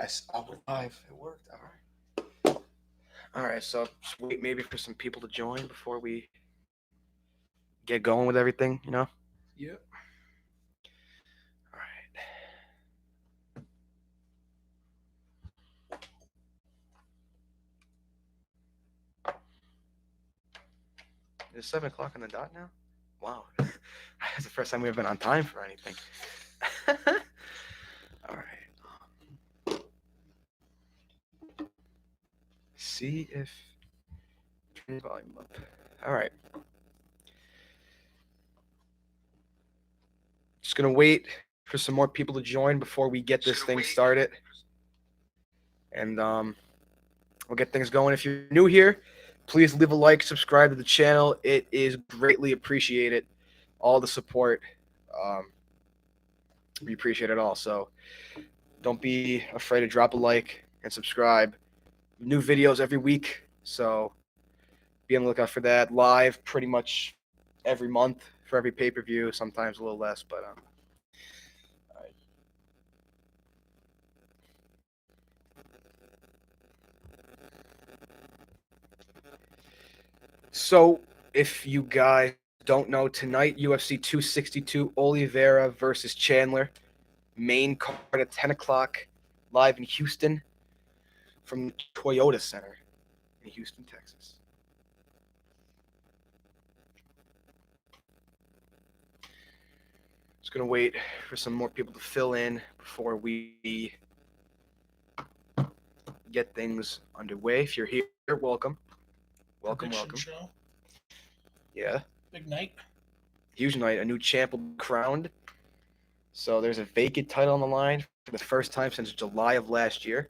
I went live. It worked. All right. All right. So just wait maybe for some people to join before we get going with everything. Yep. All right. It's 7 o'clock on the dot now. Wow. That's the first time we've been on time for anything. All right. See if turn the volume up. All right. Just gonna wait for some more people to join before we get this thing started, and we'll get things going. If you're new here, please leave a like, subscribe to the channel. It is greatly appreciated. All the support, um, we appreciate it all. So don't be afraid to drop a like and subscribe. New videos every week, so be on the lookout for that. Live pretty much every month for every pay-per-view. Sometimes a little less, but all right. So, if you guys don't know, tonight UFC 262 Oliveira versus Chandler, main card at 10 o'clock, live in Houston from the Toyota Center in Houston, Texas. Just gonna wait for some more people to fill in before we get things underway. If you're here, welcome, welcome, welcome. Prediction show. Yeah, Big night. huge night. A new champ will be crowned. So there's a vacant title on the line for the first time since July of last year.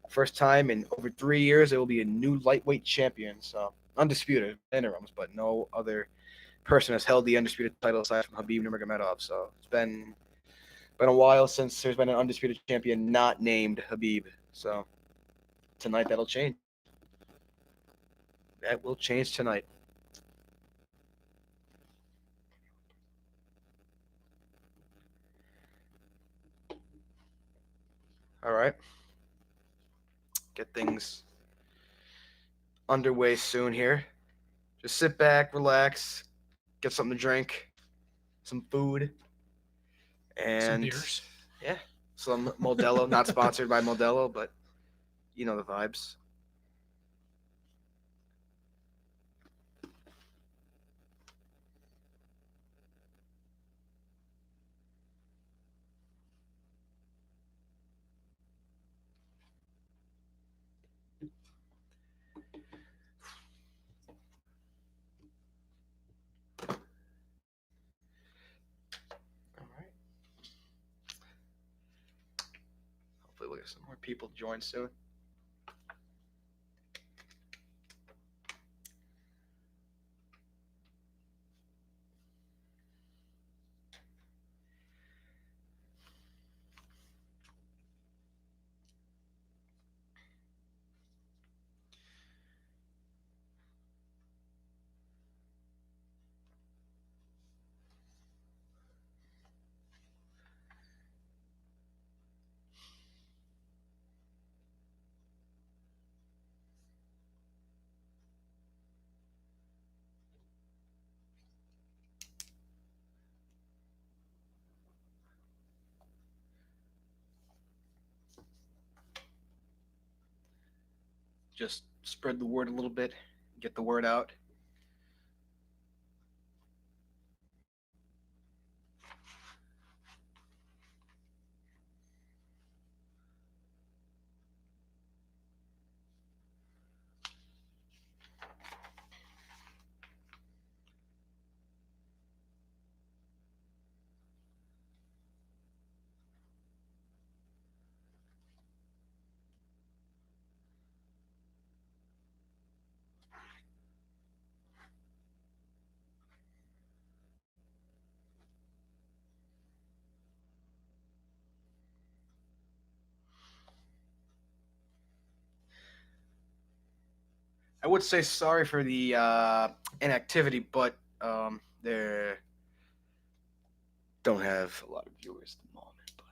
First time in over 3 years, there will be a new lightweight champion. So undisputed interims, but no other person has held the undisputed title aside from Habib Nurmagomedov. So it's been a while since there's been an undisputed champion not named Habib. So tonight that'll change. That will change tonight. All right. Get things underway soon here. Just sit back, relax, get something to drink, some food, Some and beers. yeah, some Modelo. Not sponsored by Modelo, but you know the vibes. All right. Hopefully, we'll get some more people to join soon. Just spread the word a little bit, get the word out. I would say sorry for the inactivity, but they don't have a lot of viewers at the moment. But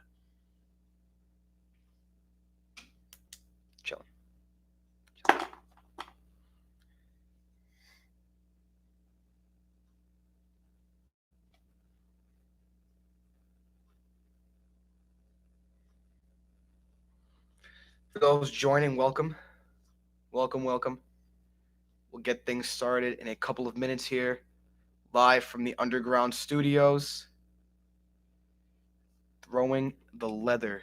For those joining, welcome. Welcome, welcome. We'll get things started in a couple of minutes here, live from the underground studios. Throwing the leather.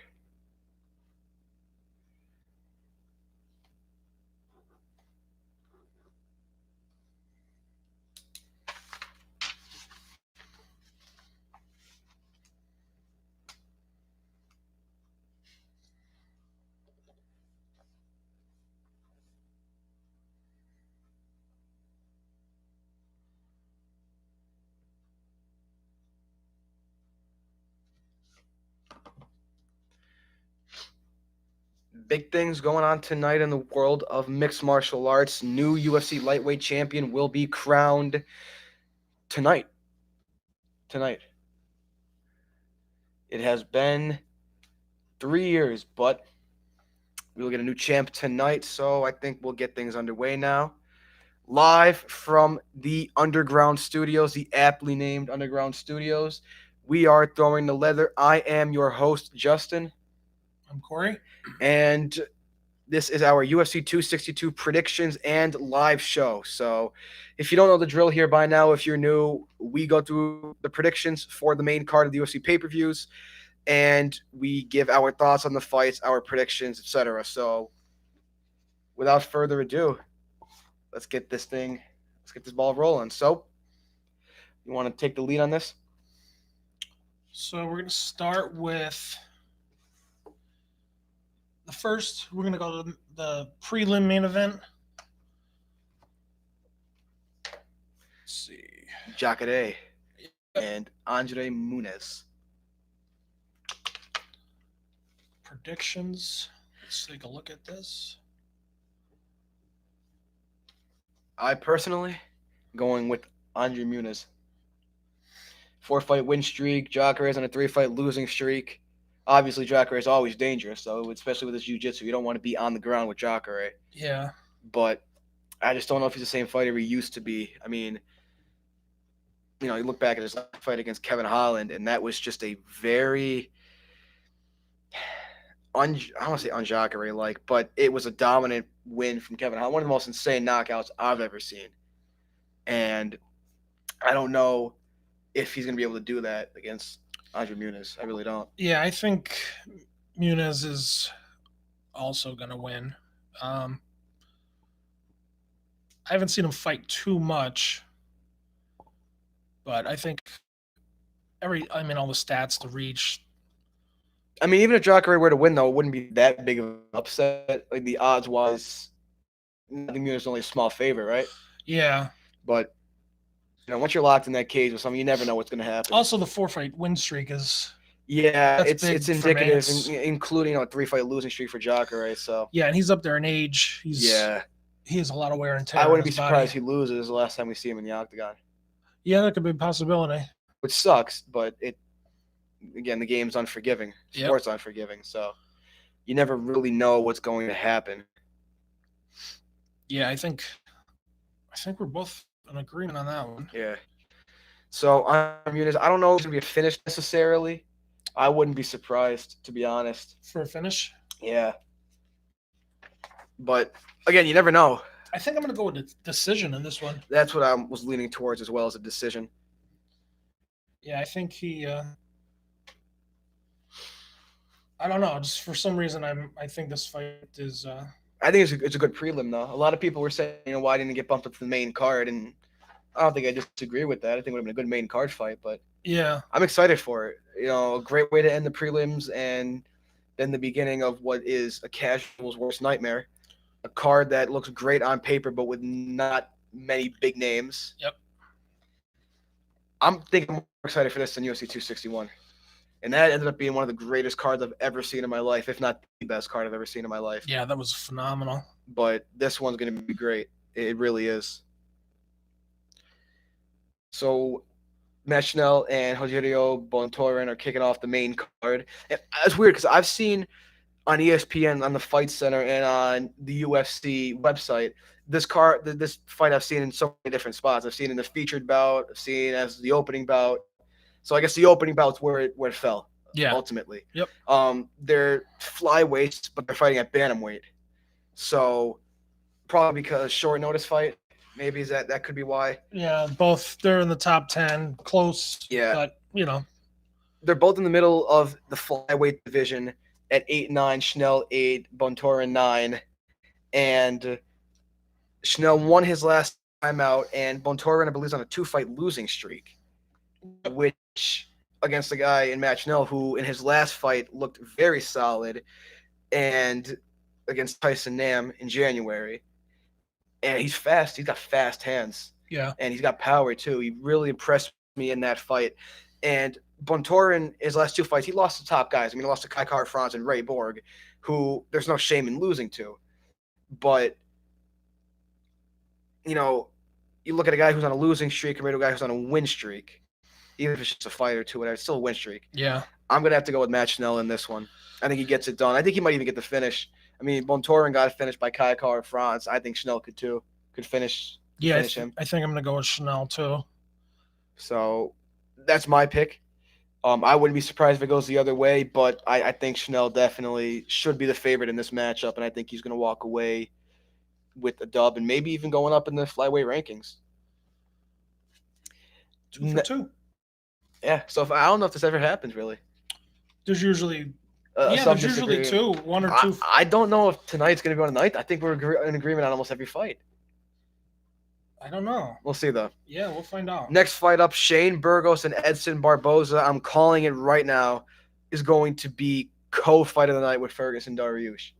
Big things going on tonight in the world of mixed martial arts. New UFC lightweight champion will be crowned tonight. Tonight. It has been 3 years, but we will get a new champ tonight, so I think we'll get things underway now. Live from the underground studios, the aptly named underground studios, we are throwing the leather. I am your host, Justin, I'm Corey. and this is our UFC 262 predictions and live show. So, if you don't know the drill here by now, if you're new, we go through the predictions for the main card of the UFC pay per views, and we give our thoughts on the fights, our predictions, etc. So, without further ado, let's get this thing, let's get this ball rolling. So, you want to take the lead on this? So we're gonna start with the first. We're gonna go to the prelim main event. Let's see. Jacare and Andre Muniz. Predictions. Let's take a look at this. I personally going with Andre Muniz. 4-fight win streak. Jacare is on a 3-fight losing streak. Obviously, Jacare is always dangerous, so especially with his jiu-jitsu, you don't want to be on the ground with Jacare. Yeah. But I just don't know if he's the same fighter he used to be. I mean, you look back at his fight against Kevin Holland, and that was just a very I don't want to say un-Jacare like, but it was a dominant win from Kevin Holland. One of the most insane knockouts I've ever seen. And I don't know if he's going to be able to do that against Andre Muniz. I really don't. Yeah, I think Muniz is also gonna win. I haven't seen him fight too much, but I think all the stats, the reach. I mean, even if Jacare were to win, though, it wouldn't be that big of an upset. Like, the odds-wise, I think Muniz is only a small favorite, right? Yeah. But, once you're locked in that cage with someone, you never know what's going to happen. Also, the 4-fight win streak is. Yeah, That's big it's for me. indicative, It's- including a 3-fight losing streak for Jacare. So Yeah, and he's up there in age. He has a lot of wear and tear. I wouldn't on be his surprised if body. he loses the last time we see him in the octagon, Yeah, that could be a possibility. which sucks. But again, the game's unforgiving. Yep. Sport's unforgiving, so you never really know what's going to happen. Yeah, I think we're both in agreement on that one. Yeah. So I'm Muniz. I don't know if it's gonna be a finish necessarily. I wouldn't be surprised, to be honest. For a finish, Yeah. But again, you never know. I think I'm going to go with a decision in this one. That's what I was leaning towards as well as a decision. Yeah, I think he. I don't know. Just for some reason, I think this fight is. I think it's a good prelim though. A lot of people were saying, why didn't it get bumped up to the main card? And I don't think I disagree with that. I think it would have been a good main card fight, but Yeah. I'm excited for it. A great way to end the prelims and then the beginning of what is a casual's worst nightmare. A card that looks great on paper, but with not many big names. Yep. I'm thinking more excited for this than UFC 261. And that ended up being one of the greatest cards I've ever seen in my life, if not the best card I've ever seen in my life. Yeah, that was phenomenal. But this one's going to be great. It really is. So, Meshnel and Rogerio Bontorin are kicking off the main card. And it's weird because I've seen on ESPN, on the Fight Center, and on the UFC website, this fight I've seen in so many different spots. I've seen it in the featured bout. I've seen it as the opening bout. So I guess the opening bout's where it fell. Yeah. ultimately. Yep. They're flyweights, but they're fighting at bantamweight. So probably because short notice fight. Maybe that could be why. Yeah, both they're in the top 10, close, Yeah, but they're both in the middle of the flyweight division at 8-9. Schnell 8, Bontorin 9, and Schnell won his last time out, and Bontorin I believe is on a 2-fight losing streak, which against the guy in Matt Schnell who in his last fight looked very solid, and against Tyson Nam in January. And he's fast. He's got fast hands. Yeah. And he's got power too. He really impressed me in that fight. And Bontorin, his last 2 fights, he lost to top guys. I mean, he lost to Kai Kara France and Ray Borg, who there's no shame in losing to. But, you know, you look at a guy who's on a losing streak compared to a guy who's on a win streak, even if it's just a fight or two, whatever, it's still a win streak. Yeah. I'm going to have to go with Matt Schnell in this one. I think he gets it done. I think he might even get the finish. I mean, Bontorin got finished by Kai Kara France. I think Schnell could too. Could finish him. I think I'm going to go with Schnell too. So that's my pick. I wouldn't be surprised if it goes the other way, but I think Schnell definitely should be the favorite in this matchup, and I think he's going to walk away with a dub and maybe even going up in the flyweight rankings. 2 for 2. Yeah, so I don't know if this ever happens, really. There's usually there's usually 2, 1 or 2. I don't know if tonight's going to be on tonight. I think we're in agreement on almost every fight. I don't know. We'll see, though. Yeah, we'll find out. Next fight up, Shane Burgos and Edson Barboza. I'm calling it right now, is going to be co-fight of the night with Ferguson Dariush.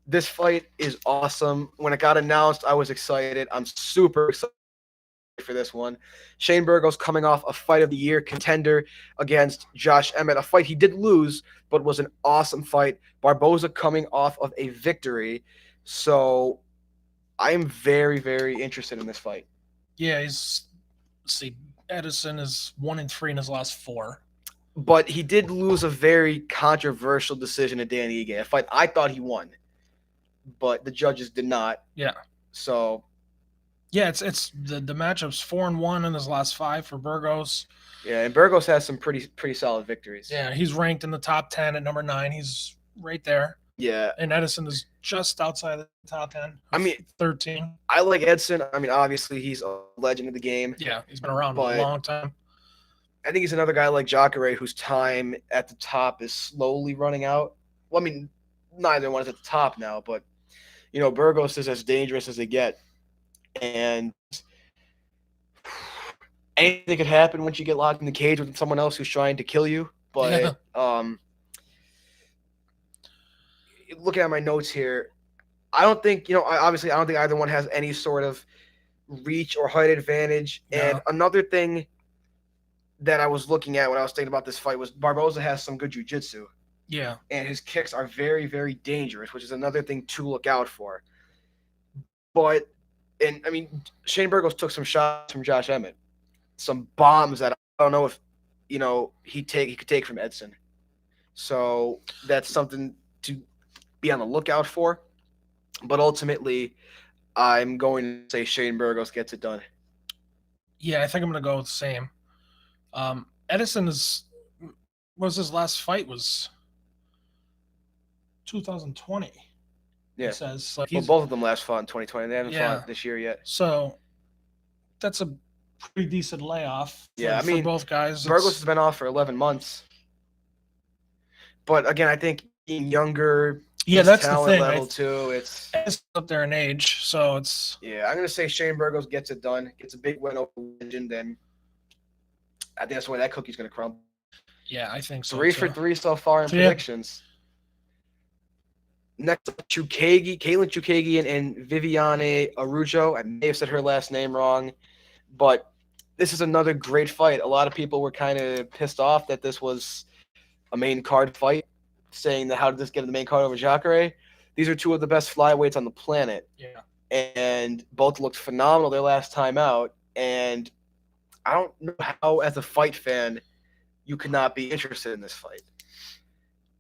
This fight is awesome. When it got announced, I was excited. I'm super excited for this one. Shane Burgos coming off a fight of the year contender against Josh Emmett, a fight he did lose, but was an awesome fight. Barboza coming off of a victory. So I am very, very interested in this fight. Yeah, Edison is 1-3 in his last 4. But he did lose a very controversial decision to Dan Ige, a fight I thought he won, but the judges did not. Yeah. So. Yeah, it's the matchup's 4-1 in his last 5 for Burgos. Yeah, and Burgos has some pretty solid victories. Yeah, he's ranked in the top 10 at number 9. He's right there. Yeah. And Edison is just outside the top 10. I mean, 13. I like Edson. I mean, obviously he's a legend of the game. Yeah, he's been around a long time. I think he's another guy like Jacare whose time at the top is slowly running out. Well, I mean, neither one is at the top now, but Burgos is as dangerous as they get. And anything could happen once you get locked in the cage with someone else who's trying to kill you. But looking at my notes here, I don't think either one has any sort of reach or height advantage. No. And another thing that I was looking at when I was thinking about this fight was Barboza has some good jiu-jitsu. Yeah. And his kicks are very, very dangerous, which is another thing to look out for. But Shane Burgos took some shots from Josh Emmett, some bombs that I don't know if, he could take from Edson. So that's something to be on the lookout for. But ultimately, I'm going to say Shane Burgos gets it done. Yeah, I think I'm going to go with the same. Edison his last fight was 2020. Yeah. It says both of them last fought in 2020. They haven't fought this year yet. So that's a pretty decent layoff. For both guys. Burgos has been off for 11 months. But again, I think being younger, that's the thing. Level too. It's up there in age, so it's. Yeah, I'm gonna say Shane Burgos gets it done. Gets a big win over Legend, and I think that's the way that cookie's gonna crumble. Yeah, I think so. 3 for 3 so far in predictions. Next up, Caitlin Chukagi and Viviane Araujo. I may have said her last name wrong, but this is another great fight. A lot of people were kind of pissed off that this was a main card fight, saying that how did this get in the main card over Jacare? These are two of the best flyweights on the planet. Yeah. And both looked phenomenal their last time out. And I don't know how, as a fight fan, you could not be interested in this fight.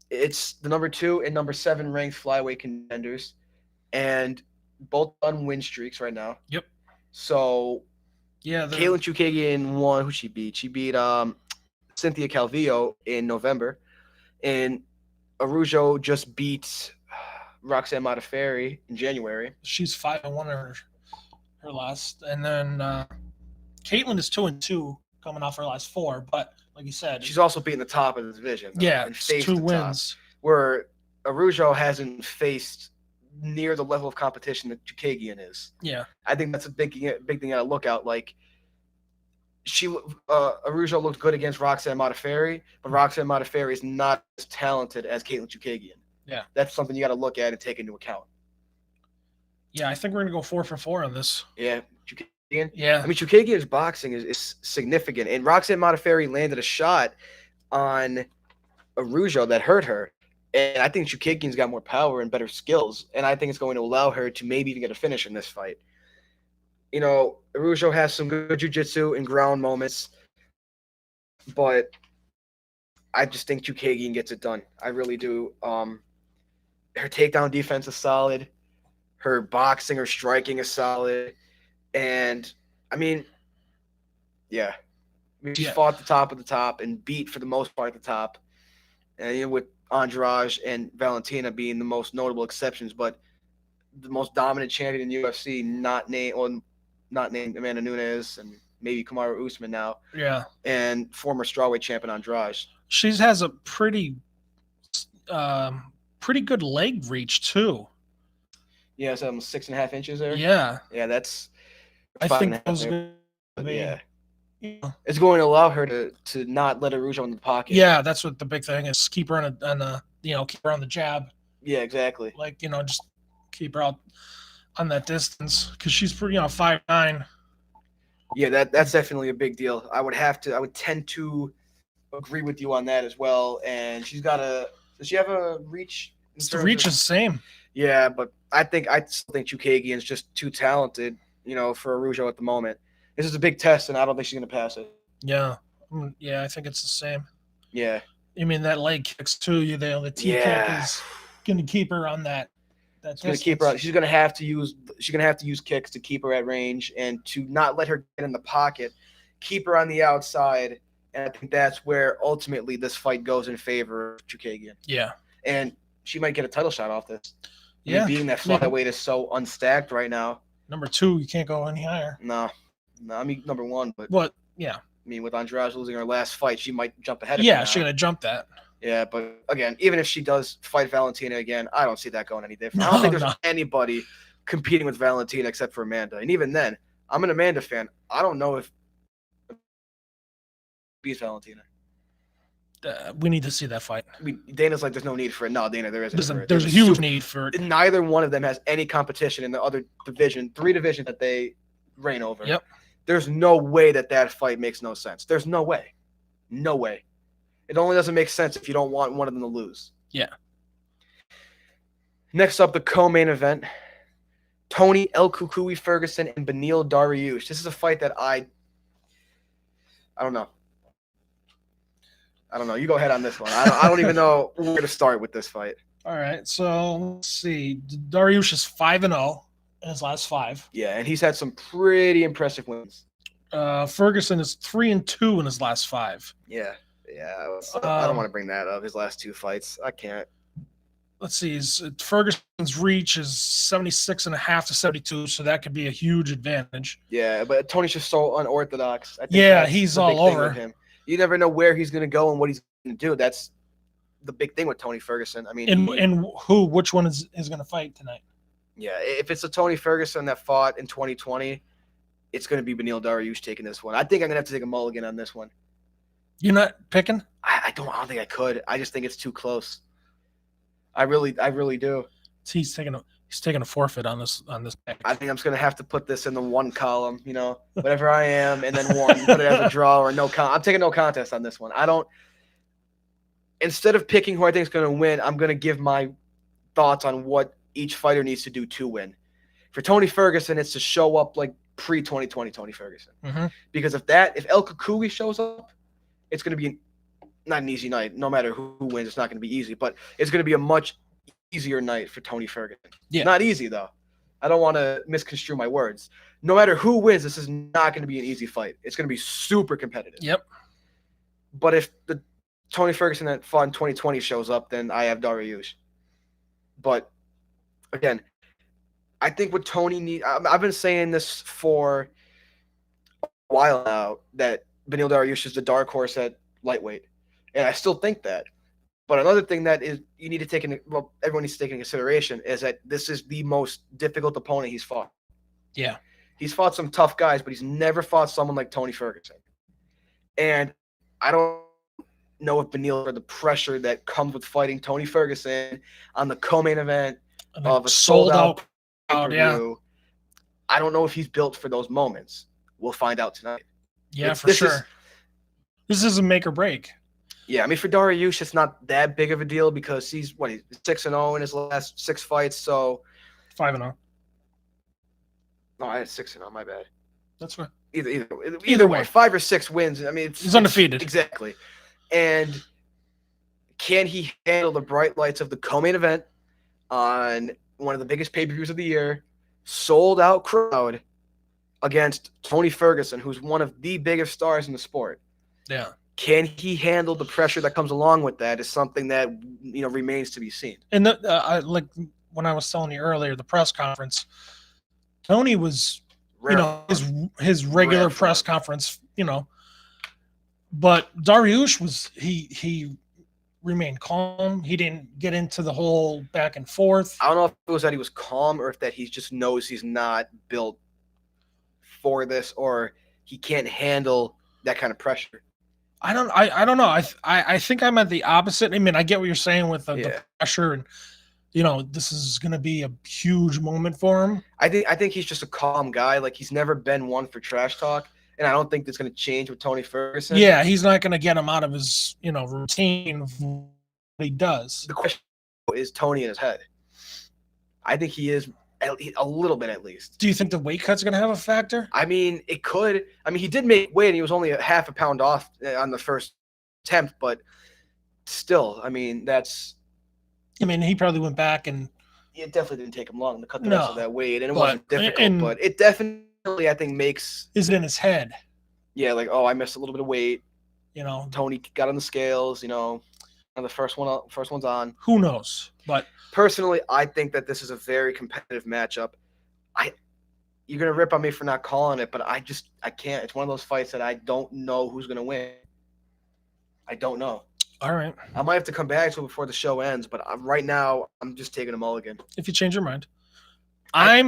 It's the number 2 and number 7 ranked flyweight contenders, and both on win streaks right now. Yep. So, yeah, Caitlin Chukagi in one. Who she beat? She beat Cynthia Calvillo in November, and Araujo just beat Roxanne Modafferi in January. She's 5-1 her last, and then Caitlin is 2-2 coming off her last 4. But like you said, She's also beating the top of the division. Yeah, and it's faced 2 the wins. top, where Araujo hasn't faced near the level of competition that Chukagian is. Yeah, I think that's a big thing to look out. Like, Araujo looked good against Roxanne Modafferi, but Roxanne Modafferi is not as talented as Caitlin Chukagian. Yeah, that's something you got to look at and take into account. Yeah, I think we're gonna go 4 for 4 on this. Yeah, Chukagian. Yeah, I mean, Chukagian's boxing is significant, and Roxanne Modafferi landed a shot on Araujo that hurt her. And I think Chukagian's got more power and better skills, and I think it's going to allow her to maybe even get a finish in this fight. You know, Araujo has some good jiu-jitsu and ground moments, but I just think Chukagian gets it done. I really do. Her takedown defense is solid. Her boxing, her striking is solid. And, I mean, yeah. She's fought the top of the top and beat, for the most part, the top. And with Andrade and Valentina being the most notable exceptions, but the most dominant champion in the UFC, not named Amanda Nunes and maybe Kamaru Usman now. Yeah. And former strawweight champion Andrade. She has a pretty good leg reach too. Yeah, so 6.5 inches there. Yeah. Yeah, that's. I think those are good. Yeah. It's going to allow her to not let Araujo in the pocket. Yeah, that's what the big thing is. Keep her on keep her on the jab. Yeah, exactly. Like, just keep her out on that distance, because she's pretty 5'9". Yeah, that's definitely a big deal. I would tend to agree with you on that as well. And does she have a reach? The reach is the same. Yeah, but I still think Chukagian's just too talented, for Araujo at the moment. This is a big test, and I don't think she's going to pass it. Yeah. Yeah, I think it's the same. Yeah. I mean, that leg kicks too. The T kick is going to keep her on that. It's going to keep her. She's going to have to use kicks to keep her at range and to not let her get in the pocket, keep her on the outside, and I think that's where ultimately this fight goes in favor of Chukagian. Yeah. And she might get a title shot off this. Yeah. Being that flyweight is so unstacked right now. Number 2, you can't go any higher. No, I mean number 1, but what? Yeah. I mean, with Andrade losing her last fight, she might jump ahead of her. Yeah, she's gonna jump that. Yeah, but again, even if she does fight Valentina again, I don't see that going any different. I don't think there's anybody competing with Valentina except for Amanda. And even then, I'm an Amanda fan. I don't know if beats Valentina. We need to see that fight. I mean, Dana's like, there's no need for it. No, Dana, there isn't. There's a huge need for it. Neither one of them has any competition in the other division, 3 divisions that they reign over. Yep. There's no way that fight makes no sense. There's no way. No way. It only doesn't make sense if you don't want one of them to lose. Yeah. Next up, the co-main event. Tony El Kukui Ferguson and Beneil Dariush. This is a fight that I don't know. You go ahead on this one. I don't even know where to start with this fight. All right. So let's see. Dariush is 5-0 in his last 5. Yeah, and he's had some pretty impressive wins. Ferguson is 3-2 in his last 5. Yeah. I don't want to bring that up. His last 2 fights, I can't. Let's see. Ferguson's reach is 76.5 to 72, so that could be a huge advantage. Yeah, but Tony's just so unorthodox. I think he's all over him. You never know where he's going to go and what he's going to do. That's the big thing with Tony Ferguson. I mean, which one is going to fight tonight? Yeah, if it's a Tony Ferguson that fought in 2020, it's going to be Beneil Dariush taking this one. I think I'm going to have to take a mulligan on this one. You're not picking? I don't think I could. I just think it's too close. I really do. He's taking a forfeit on this pick. I think I'm just going to have to put this in the 1 column, whatever I am, and then 1, put it as a draw or no I'm taking no contest on this one. Instead of picking who I think is going to win, I'm going to give my thoughts on what each fighter needs to do to win. For Tony Ferguson, it's to show up like pre-2020 Tony Ferguson. Mm-hmm. Because if El Kukui shows up, it's going to be not an easy night. No matter who wins, it's not going to be easy. But it's going to be a much easier night for Tony Ferguson. Yeah. Not easy, though. I don't want to misconstrue my words. No matter who wins, this is not going to be an easy fight. It's going to be super competitive. Yep. But if the Tony Ferguson that fought in 2020 shows up, then I have Dariush. But again, I think what Tony needs. I've been saying this for a while now that Beneil Dariush is the dark horse at lightweight, and I still think that. But another thing that is you need to take in well, everyone needs to take into consideration is that this is the most difficult opponent he's fought. Yeah. He's fought some tough guys, but he's never fought someone like Tony Ferguson. And I don't know if Beneil, for the pressure that comes with fighting Tony Ferguson on the co-main event of a sold-out pay-per-view, I don't know if he's built for those moments. We'll find out tonight. Yeah, for sure. This is a make or break. Yeah, I mean, for Dariush, it's not that big of a deal because he's 6-0 in his last 6 fights. So 5-0. No, I had 6-0. My bad. That's right. Either way, 5 or 6 wins. I mean, he's undefeated. Exactly. And can he handle the bright lights of the co-main event on one of the biggest pay-per-views of the year, sold out crowd against Tony Ferguson, who's one of the biggest stars in the sport? Yeah. Can he handle the pressure that comes along with that is something that remains to be seen. And like when I was telling you earlier, the press conference, Tony was, his regular press conference, but Dariush was he remained calm. He didn't get into the whole back and forth. I don't know if it was that he was calm or if that he just knows he's not built for this or he can't handle that kind of pressure. I don't know. I think I'm at the opposite. I mean, I get what you're saying with the pressure and this is going to be a huge moment for him. I think he's just a calm guy. Like he's never been one for trash talk, and I don't think that's going to change with Tony Ferguson. Yeah, he's not going to get him out of his routine of what he does. The question is Tony in his head. I think he is a little bit at least. Do you think the weight cut's going to have a factor? I mean, it could. I mean, he did make weight, and he was only a half a pound off on the first attempt, but still, I mean, he probably went back and it definitely didn't take him long to cut the rest of that weight, and it wasn't difficult, but it definitely, I think, makes... Is it in his head? Yeah, like, I missed a little bit of weight. Tony got on the scales, and the first one's on. Who knows? But personally, I think that this is a very competitive matchup. You're going to rip on me for not calling it, but I can't. It's one of those fights that I don't know who's going to win. I don't know. All right. I might have to come back to it before the show ends, but right now I'm just taking a mulligan. If you change your mind, I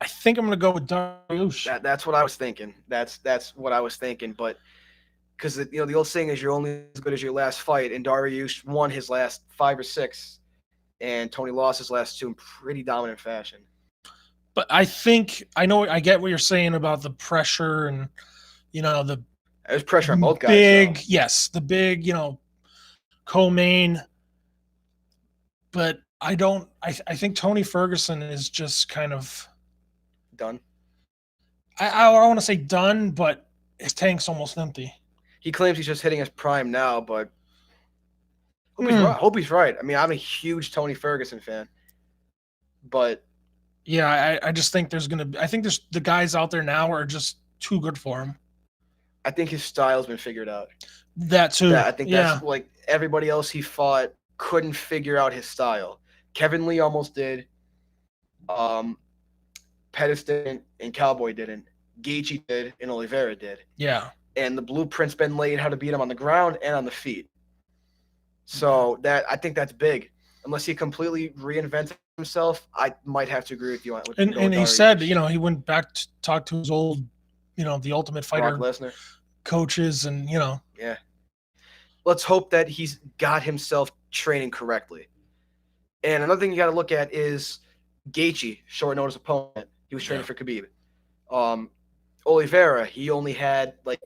think I'm going to go with Dariush. That's what I was thinking. That's what I was thinking, but because the old saying is you're only as good as your last fight, and Dariush won his last 5 or 6, and Tony lost his last 2 in pretty dominant fashion. But I get what you're saying about the pressure and there's pressure on both guys. Yes, the big, co-main. But I think Tony Ferguson is just kind of done. I want to say done, but his tank's almost empty. He claims he's just hitting his prime now, but hope he's right. I mean, I'm a huge Tony Ferguson fan, but yeah, I just think there's the guys out there now are just too good for him. I think his style's been figured out. That too. I think that's like everybody else he fought couldn't figure out his style. Kevin Lee almost did. Pettis didn't, and Cowboy didn't. Gaethje did, and Oliveira did. Yeah. And the blueprint's been laid how to beat him on the ground and on the feet. So I think that's big. Unless he completely reinvented himself, I might have to agree with you. And he said, he went back to talk to his old, the Ultimate Fighter Brock Lesnar coaches, and Yeah. Let's hope that he's got himself training correctly. And another thing you got to look at is Gaethje, short notice opponent. He was training for Khabib. Oliveira, he only had like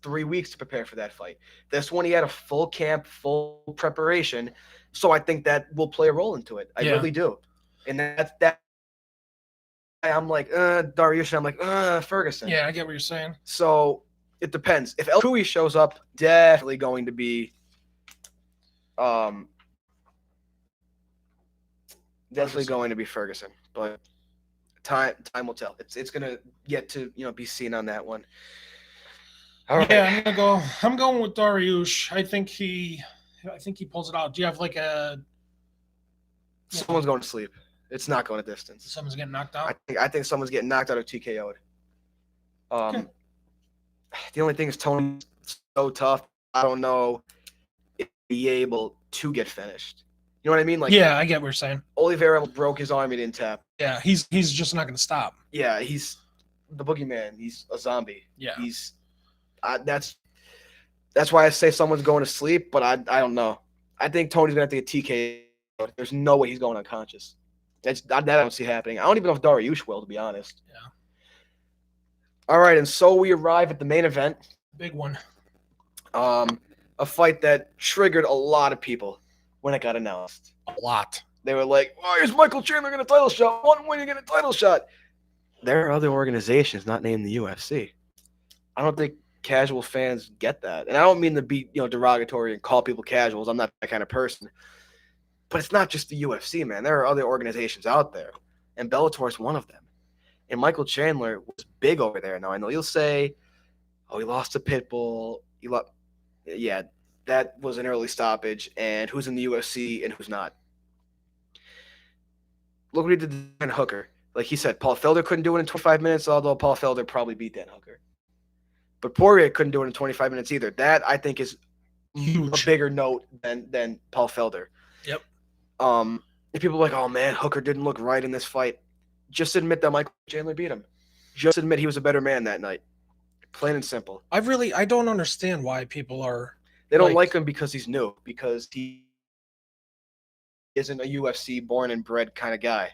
3 weeks to prepare for that fight. This one, he had a full camp, full preparation. So I think that will play a role into it. I really do. And that. I'm like, Dariush, I'm like, Ferguson. Yeah, I get what you're saying. So it depends. If El Kui shows up, definitely going to be, Ferguson. But time will tell. It's gonna get to be seen on that one. All right. Yeah, I'm going with Dariush. I think he pulls it out. Do you have like a Someone's going to sleep. It's not going to distance. someone's getting knocked out? I think someone's getting knocked out or TKO'd. Okay. The only thing is Tony's so tough. I don't know if he'll be able to get finished. You know what I mean? Like, yeah, I get what you're saying. Oliveira broke his arm, he didn't tap. Yeah, he's just not going to stop. Yeah, he's the boogeyman. He's a zombie. Yeah. That's why I say someone's going to sleep, but I don't know. I think Tony's gonna have to get TK'd. There's no way he's going unconscious. That I don't see happening. I don't even know if Dariush will, to be honest. Yeah. All right, and so we arrive at the main event. Big one. A fight that triggered a lot of people when it got announced. A lot. They were like, "Oh, here's Michael Chandler getting a title shot. One win, you get a title shot." There are other organizations not named the UFC. I don't think casual fans get that, and I don't mean to be derogatory and call people casuals. I'm not that kind of person. But it's not just the UFC, man. There are other organizations out there, and Bellator is one of them. And Michael Chandler was big over there. Now I know you'll say, "Oh, he lost to Pitbull." Yeah, that was an early stoppage. And who's in the UFC and who's not? Look what he did to Dan Hooker. Like he said, Paul Felder couldn't do it in 25 minutes, although Paul Felder probably beat Dan Hooker. But Poirier couldn't do it in 25 minutes either. That, I think, is Huge. a bigger note than Paul Felder. Yep. And people are like, "Oh, man, Hooker didn't look right in this fight." Just admit that Michael Chandler beat him. Just admit he was a better man that night. Plain and simple. I don't understand why people are. They don't like him because he's new, because he isn't a UFC born and bred kind of guy.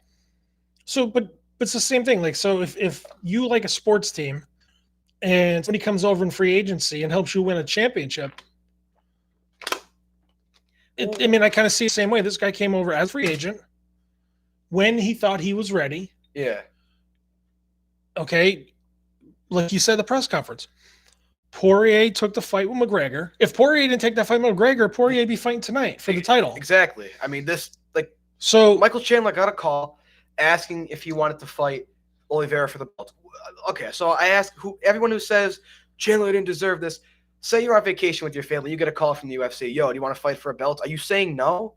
So, but it's the same thing. Like, so if you like a sports team and somebody comes over in free agency and helps you win a championship, I mean, I kind of see the same way. This guy came over as free agent when he thought he was ready. Yeah. Okay. Like you said, the press conference. Poirier took the fight with McGregor. If Poirier didn't take that fight with McGregor, Poirier would be fighting tonight for the title. Exactly. I mean, So Michael Chandler got a call asking if he wanted to fight Oliveira for the belt. Okay, so I ask everyone who says Chandler didn't deserve this. Say you're on vacation with your family, you get a call from the UFC. "Yo, do you want to fight for a belt?" Are you saying no?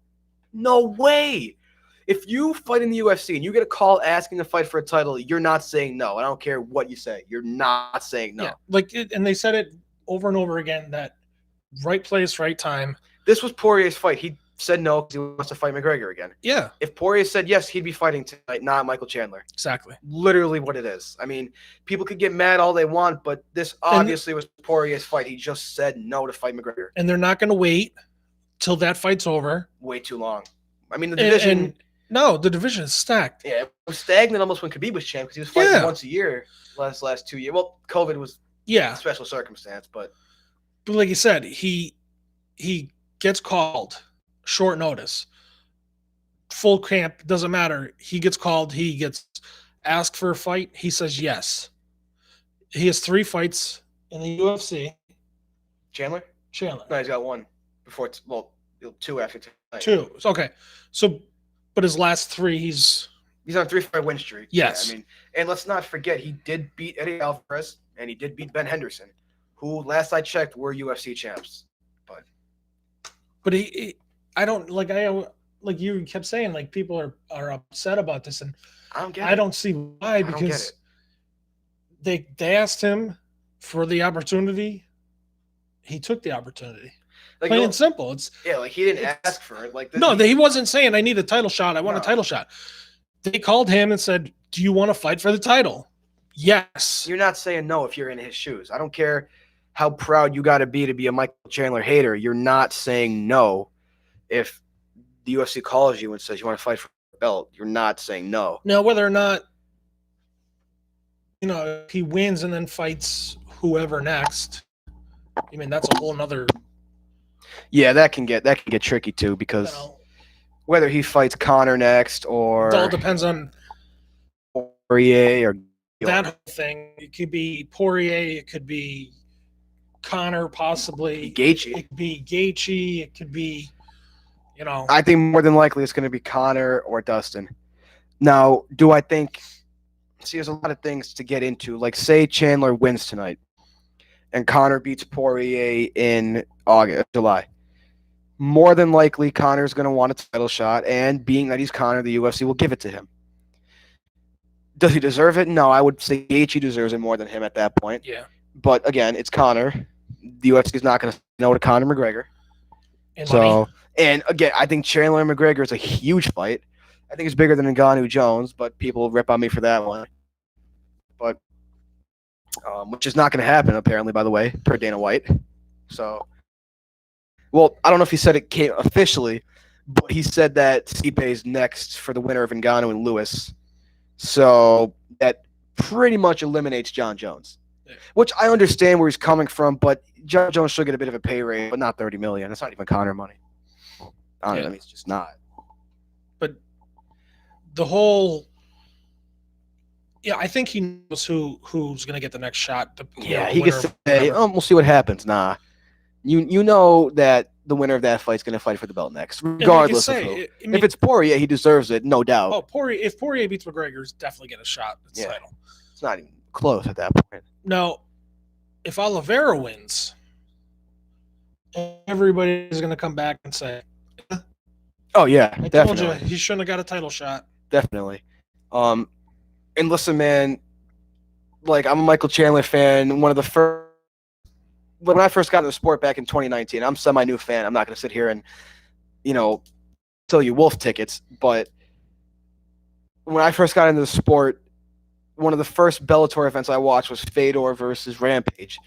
No way. If you fight in the UFC and you get a call asking to fight for a title, you're not saying no. I don't care what you say. You're not saying no. Yeah, and they said it over and over again that right place, right time. This was Poirier's fight. He said no because he wants to fight McGregor again. Yeah. If Poirier said yes, he'd be fighting tonight, not Michael Chandler. Exactly. Literally what it is. I mean, people could get mad all they want, but this obviously was Poirier's fight. He just said no to fight McGregor. And they're not going to wait till that fight's over. Way too long. I mean, the division... No, the division is stacked. Yeah, it was stagnant almost when Khabib was champ because he was fighting once a year last 2 years. Well, COVID was a special circumstance, but like you said, he gets called short notice. Full camp, doesn't matter. He gets called. He gets asked for a fight. He says yes. He has 3 fights in the UFC. Chandler? No, he's got 1 before. 2 after tonight. 2. Okay, so. But his last 3, he's on a 3-fight win streak. Yes. Yeah, I mean, and let's not forget, he did beat Eddie Alvarez and he did beat Ben Henderson, who last I checked were UFC champs. But I don't like you kept saying, like, people are upset about this, and I don't get it. I don't see why, because they asked him for the opportunity. He took the opportunity. Like, plain and simple. It's like he didn't ask for it. Like he wasn't saying, "I need a title shot. I want a title shot." They called him and said, "Do you want to fight for the title?" Yes. You're not saying no if you're in his shoes. I don't care how proud you got to be a Michael Chandler hater. You're not saying no if the UFC calls you and says you want to fight for the belt. You're not saying no. Now, whether or not if he wins and then fights whoever next, I mean, that's a whole nother. Yeah, that can get tricky too, because whether he fights Conor next or it all depends on Poirier or that whole thing. It could be Poirier, it could be Conor, possibly Gaethje. It could be Gaethje. It could be, I think more than likely it's going to be Conor or Dustin. Now, do I think? See, there's a lot of things to get into. Like, say Chandler wins tonight, and Conor beats Poirier in July. More than likely, Conor's going to want a title shot, and being that he's Conor, the UFC will give it to him. Does he deserve it? No, I would say Gaethje deserves it more than him at that point. Yeah. But again, it's Conor. The UFC is not going to say no to Conor McGregor. And So, money. and again, I think Chandler and McGregor is a huge fight. I think it's bigger than Ngannou Jones, but people rip on me for that one. But which is not going to happen, apparently, by the way, per Dana White. So, well, I don't know if he said it came officially, but he said that Stipe is next for the winner of Ngannou and Lewis. So that pretty much eliminates John Jones, which I understand where he's coming from, but John Jones should get a bit of a pay raise, but not $30 million. It's not even Conor money. I mean, it's just not. But the whole, I think he knows who's going to get the next shot. He can say, we'll see what happens. Nah, you know that the winner of that fight is going to fight for the belt next, regardless of who. If it's Poirier, he deserves it, no doubt. Oh, if Poirier beats McGregor, he's definitely get a shot at the title. It's not even close at that point. Now, if Oliveira wins, everybody's going to come back and say, "Oh yeah, I definitely. told you he shouldn't have got a title shot." Definitely. And listen, man, like I'm a Michael Chandler fan. One of the first. When I first got into the sport back in 2019, I'm semi-new fan. I'm not going to sit here and, sell you wolf tickets. But when I first got into the sport, one of the first Bellator events I watched was Fedor versus Rampage.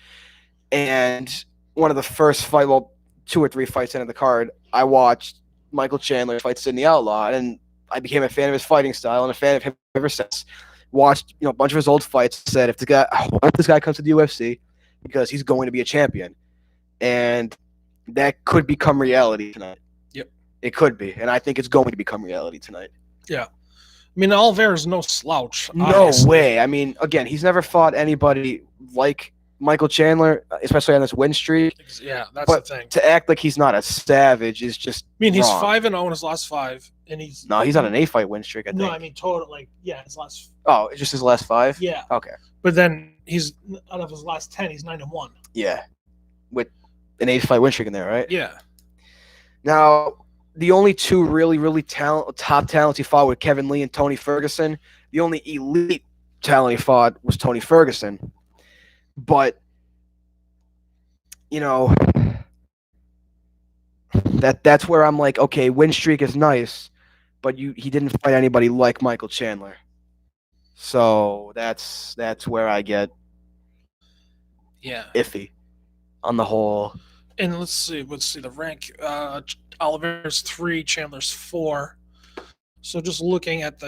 And one of the first 2 or 3 fights into the card, I watched Michael Chandler fight Sidney Outlaw. And I became a fan of his fighting style and a fan of him ever since. Watched, a bunch of his old fights, said, I hope this guy comes to the UFC, because he's going to be a champion. And that could become reality tonight. Yep. It could be. And I think it's going to become reality tonight. Yeah. I mean, Oliveira's no slouch. No way. I mean, again, he's never fought anybody like Michael Chandler, especially on this win streak. Yeah, that's the thing. To act like he's not a savage is just he's wrong. 5-0 in his last 5. And he's on an 8-fight win streak, I think. No, I mean, total, his last... Oh, it's just his last 5? Yeah. Okay. But then he's, out of his last 10, he's 9-1. Yeah. With an 8-fight win streak in there, right? Yeah. Now, the only 2 really, really top talents he fought were Kevin Lee and Tony Ferguson. The only elite talent he fought was Tony Ferguson. But, that's where I'm like, okay, win streak is nice, but he didn't fight anybody like Michael Chandler. So that's where I get iffy on the whole. And let's see the rank. Oliveira's 3, Chandler's 4. So just looking at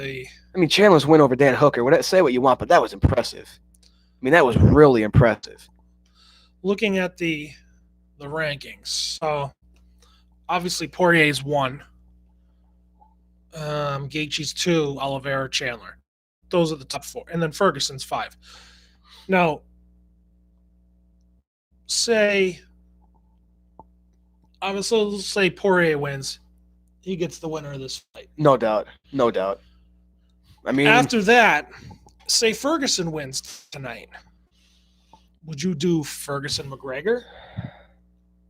Chandler's win over Dan Hooker. Say what you want, but that was impressive. That was really impressive. Looking at the rankings. So obviously Poirier's 1. Gaethje's 2, Oliveira, Chandler. Those are the top 4. And then Ferguson's 5. Now, let's say Poirier wins. He gets the winner of this fight. No doubt. After that, say Ferguson wins tonight. Would you do Ferguson McGregor?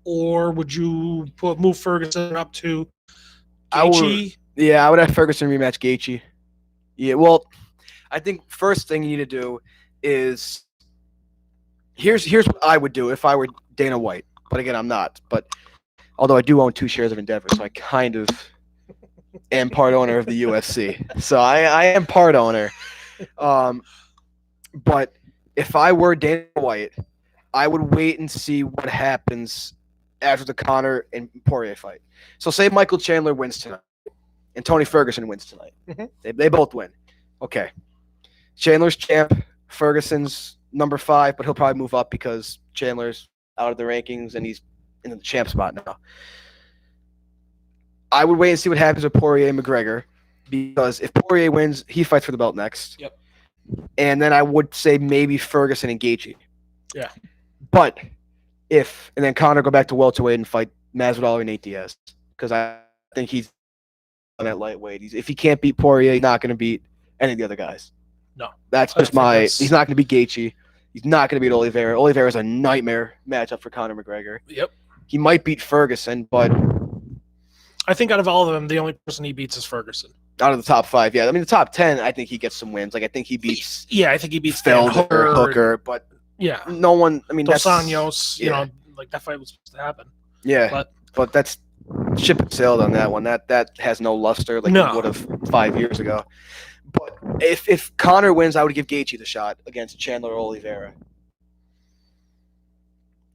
Or would you move Ferguson up to Gaethje? I would have Ferguson rematch Gaethje. Yeah, well, I think first thing you need to do is here's what I would do if I were Dana White. But again, I'm not. But although I do own 2 shares of Endeavor, so I kind of am part owner of the UFC. So I am part owner. But if I were Dana White, I would wait and see what happens after the Conor and Poirier fight. So say Michael Chandler wins tonight and Tony Ferguson wins tonight. Mm-hmm. They both win. Okay. Chandler's champ. Ferguson's number 5, but he'll probably move up because Chandler's out of the rankings and he's in the champ spot now. I would wait and see what happens with Poirier and McGregor, because if Poirier wins, he fights for the belt next. Yep. And then I would say maybe Ferguson and Gaethje. Yeah. But and then Conor go back to welterweight and fight Masvidal or Nate Diaz, because I think he's on that lightweight. If he can't beat Poirier, he's not going to beat any of the other guys. No. That's just he's not going to beat Gaethje. He's not going to beat Oliveira. Oliveira is a nightmare matchup for Conor McGregor. Yep. He might beat Ferguson, but I think out of all of them, the only person he beats is Ferguson. out of the top 5, yeah. I mean, the top 10, I think he gets some wins. Like, I think he beats Yeah, I think he beats Dan Felder, Hooker, but yeah, no one. I mean, Dos that's Anjos. You know, like that fight was supposed to happen. yeah, but that's ship and sailed on that one. That has no luster like it would have 5 years ago. But if Conor wins, I would give Gaethje the shot against Chandler or Oliveira,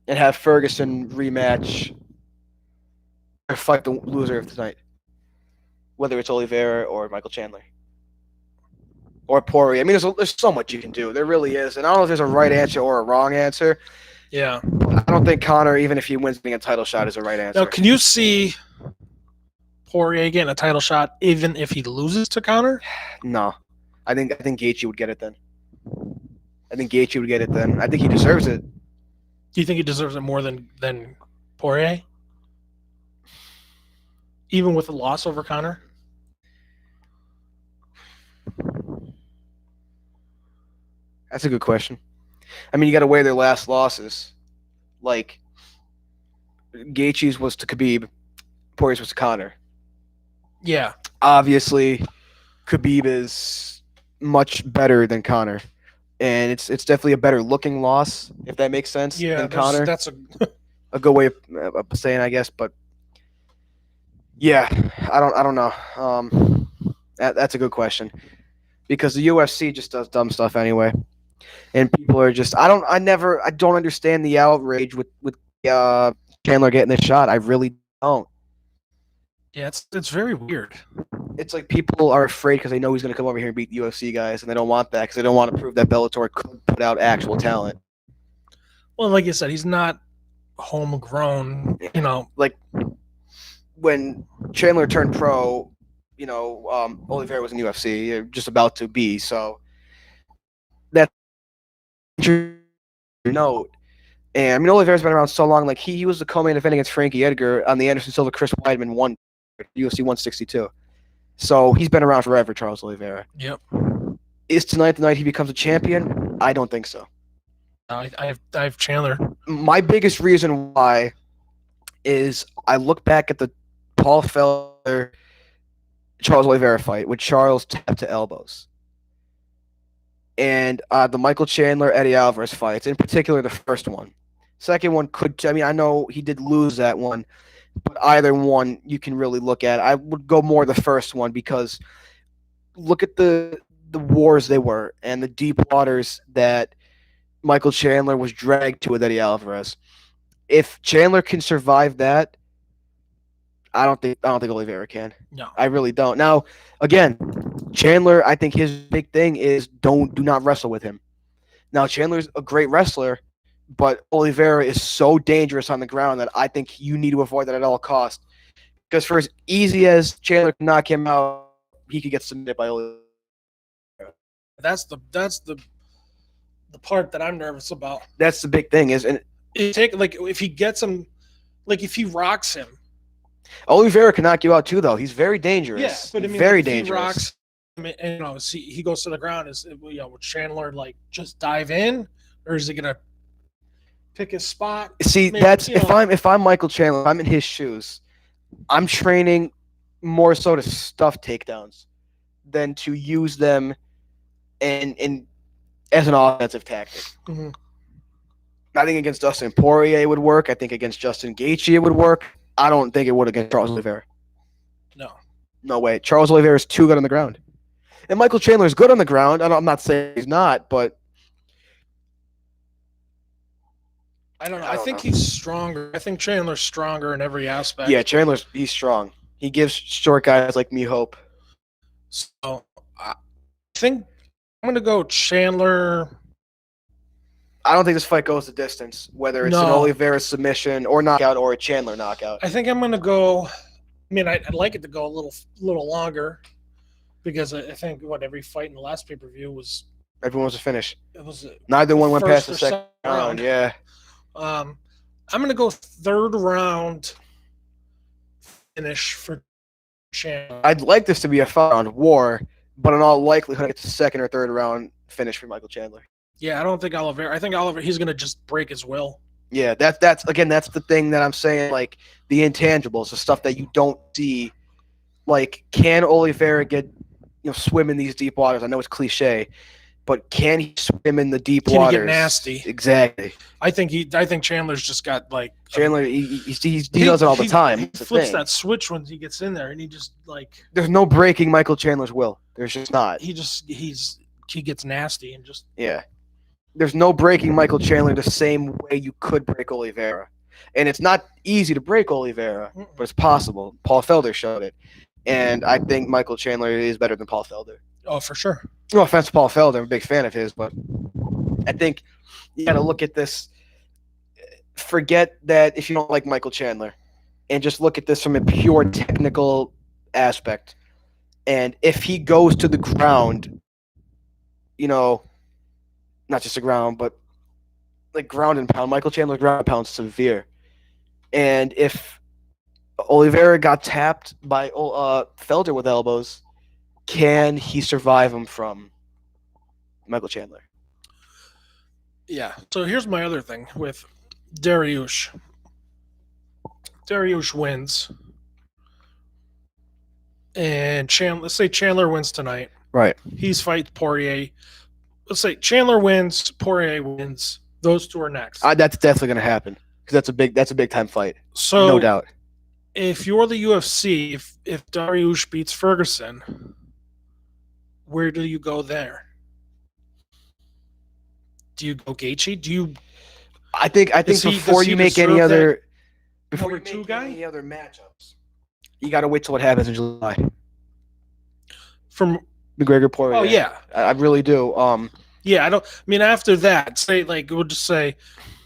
and have Ferguson rematch or fight the loser of tonight, whether it's Oliveira or Michael Chandler or Poirier. I mean, there's so much you can do. There really is, and I don't know if there's a right answer or a wrong answer. Yeah, I don't think Conor, even if he wins getting a title shot, is a right answer. Now, can you see Poirier getting a title shot even if he loses to Conor? No, I think Gaethje would get it then. I think Gaethje would get it then. I think he deserves it. Do you think he deserves it more than Poirier? Even with a loss over Conor? That's a good question. I mean, you got to weigh their last losses. Like, Gaethje's was to Khabib, Poirier's was to Conor. Yeah. Obviously, Khabib is much better than Conor, and it's definitely a better looking loss, if that makes sense. Yeah, than Conor. That's a good way of saying, I guess. But yeah, I don't know. That's a good question because the UFC just does dumb stuff anyway, and people are just I don't understand the outrage with Chandler getting this shot. I really don't. Yeah, it's very weird. It's like people are afraid because they know he's going to come over here and beat UFC guys, and they don't want that because they don't want to prove that Bellator could put out actual talent. Well, like you said, he's not homegrown. You know, like when Chandler turned pro, Oliveira was in UFC, just about to be. So that's note. And I mean, Oliveira's been around so long. Like he was the co-main event against Frankie Edgar on the Anderson Silva Chris Weidman won UFC 162. So he's been around forever, Charles Oliveira. Yep. Is tonight the night he becomes a champion? I don't think so. I have Chandler. My biggest reason why is I look back at the Paul Felder Charles Oliveira fight with Charles tapped to elbows. And the Michael Chandler Eddie Alvarez fights, in particular the first one. Second one I know he did lose that one, but either one you can really look at. I would go more the first one because look at the wars they were and the deep waters that Michael Chandler was dragged to with Eddie Alvarez. If Chandler can survive that, I don't think Oliveira can. No, I really don't. Now, again, Chandler, I think his big thing is do not wrestle with him. Now, Chandler's a great wrestler, but Oliveira is so dangerous on the ground that I think you need to avoid that at all costs. Because for as easy as Chandler can knock him out, he could get submitted by Oliveira. That's the part that I'm nervous about. That's the big thing if he gets him, like if he rocks him. Oliveira can knock you out too, though. He's very dangerous. Yeah, but I mean, very if dangerous. He rocks him and, he goes to the ground. Would Chandler like just dive in, or is he gonna pick his spot? See, Maybe, that's if I'm Michael Chandler, if I'm in his shoes. I'm training more so to stuff takedowns than to use them in as an offensive tactic. Mm-hmm. I think against Dustin Poirier it would work. I think against Justin Gaethje it would work. I don't think it would against Charles Oliveira. No way. Charles Oliveira is too good on the ground. And Michael Chandler is good on the ground. I'm not saying he's not, but I don't know. I think he's stronger. I think Chandler's stronger in every aspect. Yeah, he's strong. He gives short guys like me hope. So I think I'm going to go Chandler. I don't think this fight goes the distance, whether it's an Oliveira submission or knockout or a Chandler knockout. I think I'm going to go. I mean, I'd like it to go a little longer because I think every fight in the last pay-per-view was. Everyone was a finish. It was neither one went past the second round. Yeah. I'm going to go third round finish for Chandler. I'd like this to be a 5-round war, but in all likelihood, it's a second or third round finish for Michael Chandler. Yeah, I don't think Oliveira. I think Oliveira. He's gonna just break his will. Yeah, that's the thing that I'm saying. Like the intangibles, the stuff that you don't see. Like, can Oliveira swim in these deep waters? I know it's cliche, but can he swim in the deep Can he waters? get nasty? Exactly. I think Chandler's just got like Chandler, he does it all the time. He That's the flips thing. that switch when he gets in there, and he just like There's no breaking Michael Chandler's will. There's just not. he gets nasty and just Yeah. There's no breaking Michael Chandler the same way you could break Oliveira. And it's not easy to break Oliveira, but it's possible. Paul Felder showed it. And I think Michael Chandler is better than Paul Felder. oh for sure. No offense to Paul Felder, I'm a big fan of his, but I think you got to look at this. Forget that if you don't like Michael Chandler, and just look at this from a pure technical aspect. And if he goes to the ground, not just the ground, but like ground and pound, Michael Chandler's ground and pound severe. And if Oliveira got tapped by Felder with elbows, can he survive him from Michael Chandler? Yeah. So here's my other thing with Dariush. Dariush wins, and let's say Chandler wins tonight. Right. He's fighting Poirier. Let's say Chandler wins, Poirier wins. Those two are next. That's definitely going to happen because that's a big time fight. So no doubt. If you're the UFC, if Dariush beats Ferguson, where do you go there? Do you go Gaethje? Do you? I think before you make any other matchups, you got to wait till what happens in July. From McGregor Poirier. Oh yeah, I really do. Yeah, after that, we'll just say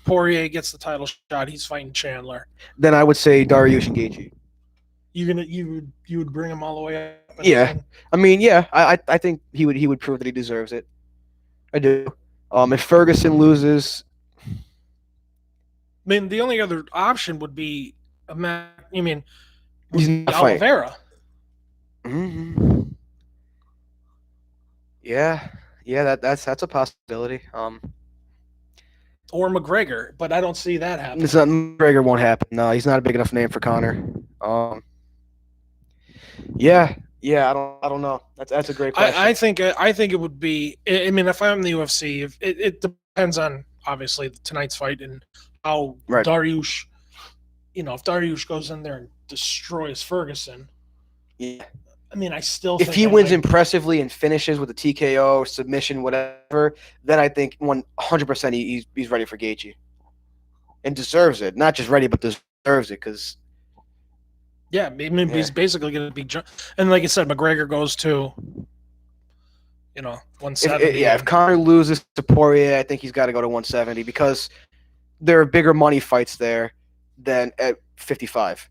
Poirier gets the title shot. He's fighting Chandler. Then I would say Dariush and Gaethje. You would bring him all the way up. Yeah, I mean, yeah, I think he would prove that he deserves it. I do. If Ferguson loses, I mean, the only other option would be he's not Oliveira. Mm-hmm. Yeah, that's a possibility. Or McGregor, but I don't see that happening. McGregor won't happen. No, he's not a big enough name for Conor. Yeah, I don't know. That's a great question. I think it would be. I mean, if I'm the UFC, if it depends on obviously tonight's fight and how Dariush, if Dariush goes in there and destroys Ferguson. Yeah. I mean, I still if he wins impressively and finishes with a TKO, submission, whatever, then I think 100% he's ready for Gaethje. And deserves it. Not just ready, but deserves it because he's basically going to be, and like I said, McGregor goes to, 170. If Conor loses to Poirier, I think he's got to go to 170 because there are bigger money fights there than at 55.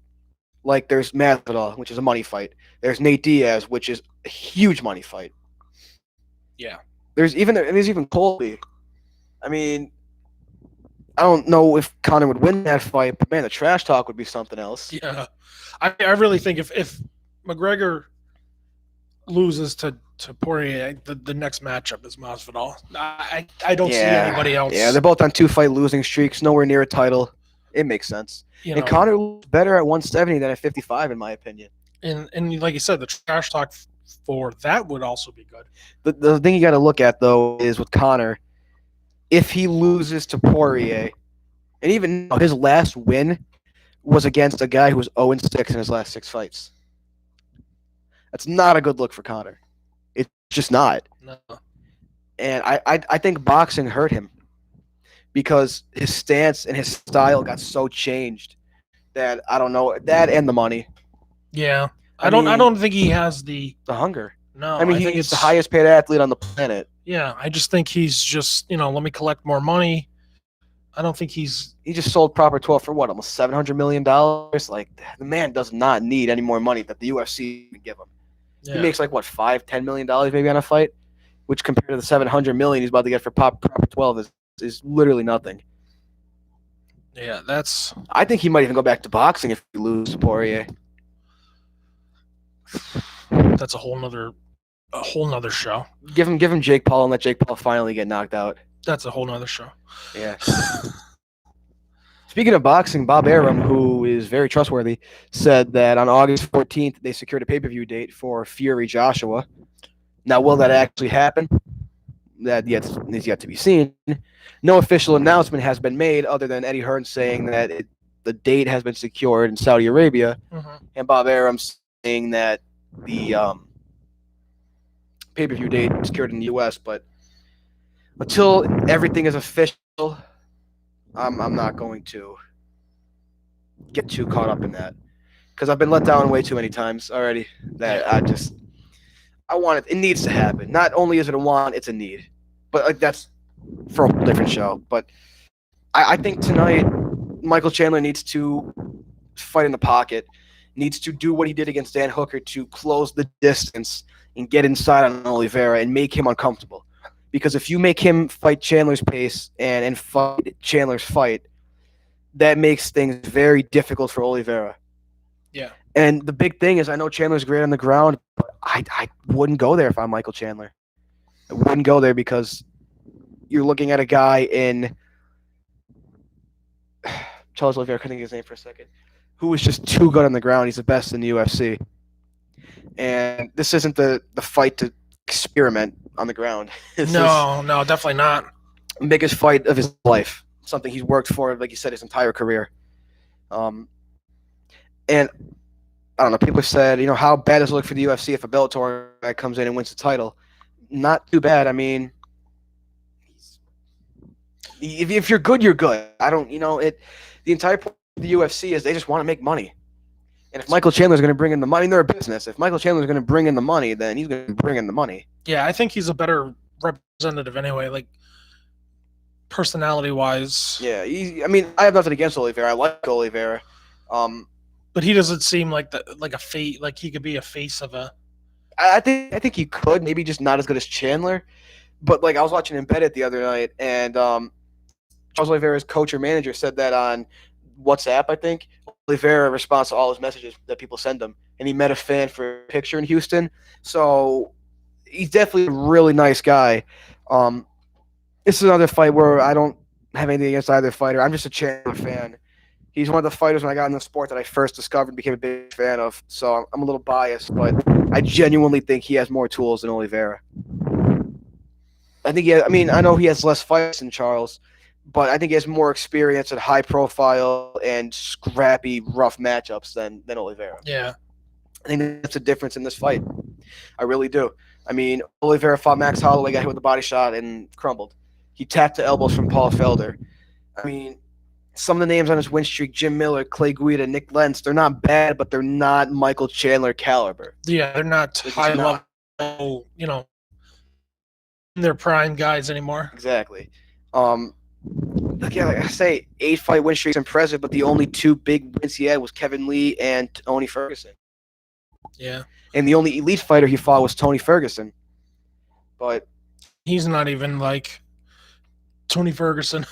Like there's Masvidal, which is a money fight. There's Nate Diaz, which is a huge money fight. Yeah. There's even Colby. I mean, I don't know if Conor would win that fight, but man, the trash talk would be something else. Yeah. I really think if McGregor loses to Poirier, the next matchup is Masvidal. I don't see anybody else. Yeah, they're both on 2-fight losing streaks, nowhere near a title. It makes sense. And Conor looks better at 170 than at 55, in my opinion. And like you said, the trash talk for that would also be good. The thing you got to look at, though, is with Conor, if he loses to Poirier, and even his last win was against a guy who was 0-6 in his last 6 fights. That's not a good look for Conor. It's just not. No. And I think boxing hurt him because his stance and his style got so changed that I don't know that and the money. Yeah, I don't think he has the hunger. No, I mean he's the highest paid athlete on the planet. Yeah, I just think he's just let me collect more money. I don't think he just sold Proper 12 for what, almost $700 million. Like the man does not need any more money that the UFC can give him. Yeah. He makes like what $5-10 million maybe on a fight, which compared to the $700 million he's about to get for Proper 12 is literally nothing. Yeah, I think he might even go back to boxing if he loses to Poirier. That's a whole nother show. Give him Jake Paul and let Jake Paul finally get knocked out. That's a whole nother show. Yeah. Speaking of boxing, Bob Arum, who is very trustworthy, said that on August 14th they secured a pay-per-view date for Fury Joshua. Now, will that actually happen? That is yet to be seen. No official announcement has been made other than Eddie Hearn saying that the date has been secured in Saudi Arabia, and Bob Arum saying that the pay-per-view date is secured in the U.S. But until everything is official, I'm not going to get too caught up in that because I've been let down way too many times already. That I want it. It needs to happen. Not only is it a want, it's a need. But like that's for a whole different show. But I think tonight Michael Chandler needs to fight in the pocket, needs to do what he did against Dan Hooker to close the distance and get inside on Oliveira and make him uncomfortable. Because if you make him fight Chandler's pace and fight Chandler's fight, that makes things very difficult for Oliveira. Yeah. And the big thing is I know Chandler's great on the ground, but I wouldn't go there if I'm Michael Chandler. I wouldn't go there because you're looking at a guy in Charles Oliveira, I couldn't think of his name for a second, who is just too good on the ground. He's the best in the UFC. And this isn't the fight to experiment on the ground. No, definitely not. Biggest fight of his life. Something he's worked for, like you said, his entire career. And I don't know, people said, how bad does it look for the UFC if a Bellator guy comes in and wins the title? Not too bad. I mean, if you're good, you're good. I don't, the entire point of the UFC is they just want to make money. And if Michael Chandler's going to bring in the money, they're a business. If Michael Chandler's going to bring in the money, then he's going to bring in the money. Yeah, I think he's a better representative anyway, like personality-wise. Yeah, I have nothing against Oliveira. I like Oliveira. But he doesn't seem like a face, like he could be a face of a. I think he could, maybe just not as good as Chandler. But like I was watching Embedded the other night, and Charles Oliveira's coach or manager said that on WhatsApp, I think. Oliveira responds to all his messages that people send him, and he met a fan for a picture in Houston. So he's definitely a really nice guy. This is another fight where I don't have anything against either fighter. I'm just a Chandler fan. He's one of the fighters when I got in the sport that I first discovered and became a big fan of. So I'm a little biased, but I genuinely think he has more tools than Oliveira. I think I know he has less fights than Charles, but I think he has more experience at high profile and scrappy, rough matchups than Oliveira. Yeah. I think that's a difference in this fight. I really do. I mean, Oliveira fought Max Holloway, got hit with a body shot, and crumbled. He tapped the elbows from Paul Felder. I mean, some of the names on his win streak, Jim Miller, Clay Guida, Nick Lentz, they're not bad, but they're not Michael Chandler caliber. Yeah, they're not high level, in their prime guys anymore. Exactly. Like I say, 8-fight win streak's impressive, but the only 2 big wins he had was Kevin Lee and Tony Ferguson. Yeah. And the only elite fighter he fought was Tony Ferguson. But he's not even like Tony Ferguson.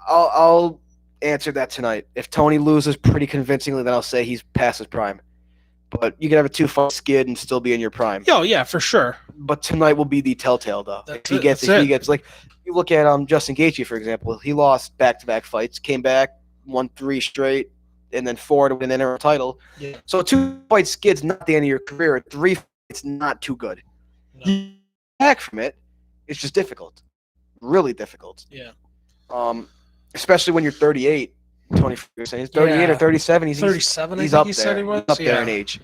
I'll answer that tonight. If Tony loses pretty convincingly, then I'll say he's past his prime. But you can have a 2-fight skid and still be in your prime. Oh yeah, for sure. But tonight will be the telltale, though. If he gets like you look at Justin Gaethje, for example. He lost back-to-back fights, came back, won 3 straight, and then 4 to win an interim title. Yeah. So a 2-fight skid's not the end of your career. 3 fights not too good. No. You back from it. It's just difficult, really difficult. Yeah. Especially when you're 38. Tony Ferguson. He's 38 or 37. He's 37. He's up there. He's up there in age.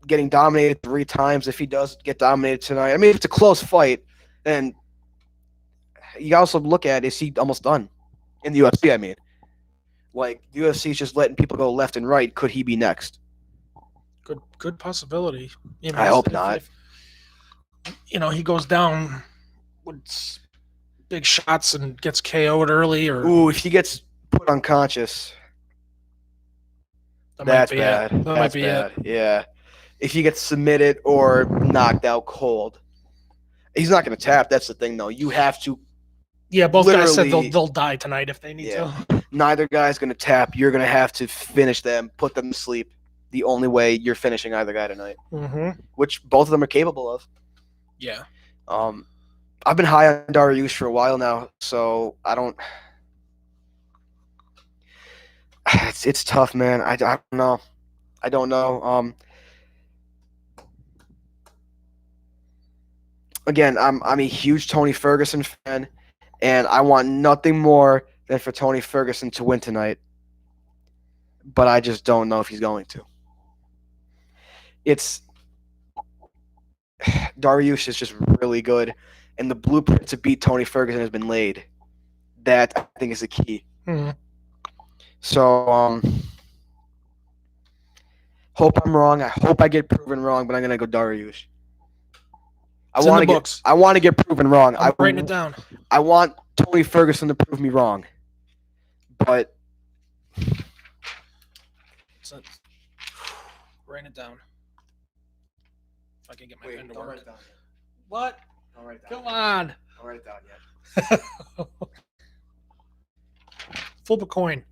Getting dominated 3 times. If he does get dominated tonight, I mean, if it's a close fight, then you also look at, is he almost done in the UFC? I mean, like the UFC is just letting people go left and right. Could he be next? Good possibility. I hope not. If, he goes down with big shots and gets KO'd early, or if he gets put unconscious, that's bad. That might be it. Yeah. If he gets submitted or knocked out cold, he's not going to tap. That's the thing, though. You have to. Yeah, both guys said they'll die tonight if they need to. Neither guy's going to tap. You're going to have to finish them, put them to sleep. The only way you're finishing either guy tonight, which both of them are capable of. Yeah. I've been high on Dariush for a while now, so I don't. It's tough, man. I don't know. I don't know. Again, I'm a huge Tony Ferguson fan, and I want nothing more than for Tony Ferguson to win tonight. But I just don't know if he's going to. It's Dariush is just really good, and the blueprint to beat Tony Ferguson has been laid. That I think is the key. Mm-hmm. So hope I'm wrong. I hope I get proven wrong, but I'm gonna go Dariush. I want to get proven wrong. I'm writing it down. I want Tony Ferguson to prove me wrong, but Writing it down. If I can get my pen to don't work. write it down yet. What? Don't write it down. Come on. Don't write it down yet. Flip a coin.